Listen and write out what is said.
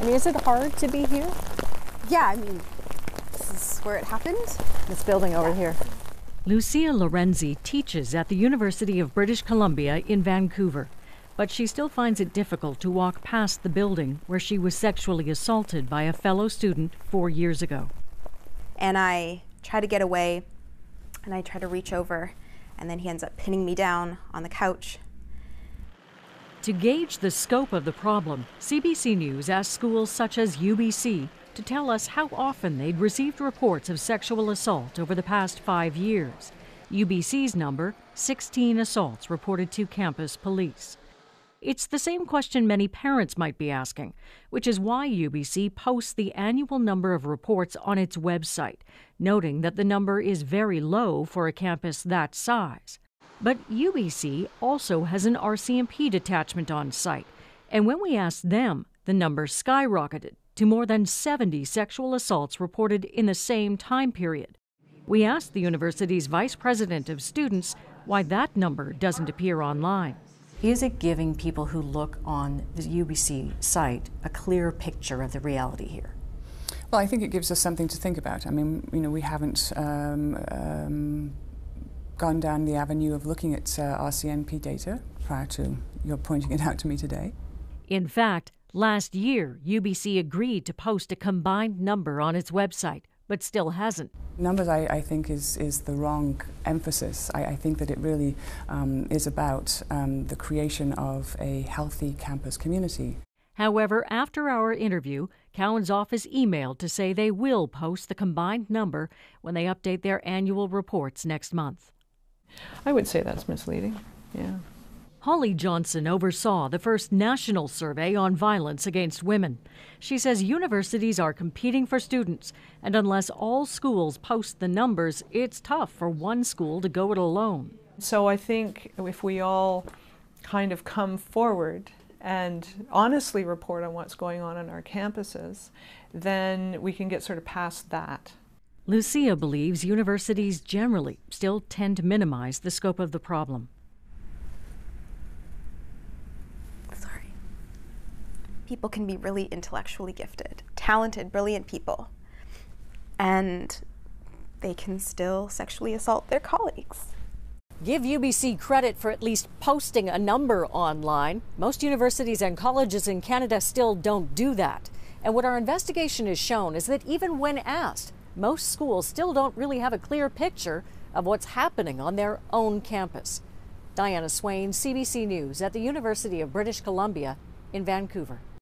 I mean, is it hard to be here? Yeah, I mean, this is where it happened. This building over here. Lucia Lorenzi teaches at the University of British Columbia in Vancouver, but she still finds it difficult to walk past the building where she was sexually assaulted by a fellow student 4 years ago. And I try to get away, and I try to reach over, and then he ends up pinning me down on the couch. To gauge the scope of the problem, CBC News asked schools such as UBC to tell us how often they'd received reports of sexual assault over the past 5 years. UBC's number, 16 assaults reported to campus police. It's the same question many parents might be asking, which is why UBC posts the annual number of reports on its website, noting that the number is very low for a campus that size. But UBC also has an RCMP detachment on site, and when we asked them, the number skyrocketed to more than 70 sexual assaults reported in the same time period. We asked the university's vice president of students why that number doesn't appear online. Is it giving people who look on the UBC site a clear picture of the reality here? Well, I think it gives us something to think about. I mean, we haven't gone down the avenue of looking at RCMP data prior to your pointing it out to me today. In fact, last year, UBC agreed to post a combined number on its website, but still hasn't. Numbers, I think, is the wrong emphasis. I think that it really is about the creation of a healthy campus community. However, after our interview, Cowan's office emailed to say they will post the combined number when they update their annual reports next month. I would say that's misleading, yeah. Holly Johnson oversaw the first national survey on violence against women. She says universities are competing for students, and unless all schools post the numbers, it's tough for one school to go it alone. So I think if we all kind of come forward and honestly report on what's going on our campuses, then we can get sort of past that. Lucia believes universities generally still tend to minimize the scope of the problem. People can be really intellectually gifted, talented, brilliant people, and they can still sexually assault their colleagues. Give UBC credit for at least posting a number online. Most universities and colleges in Canada still don't do that. And what our investigation has shown is that even when asked, most schools still don't really have a clear picture of what's happening on their own campus. Diana Swain, CBC News at the University of British Columbia in Vancouver.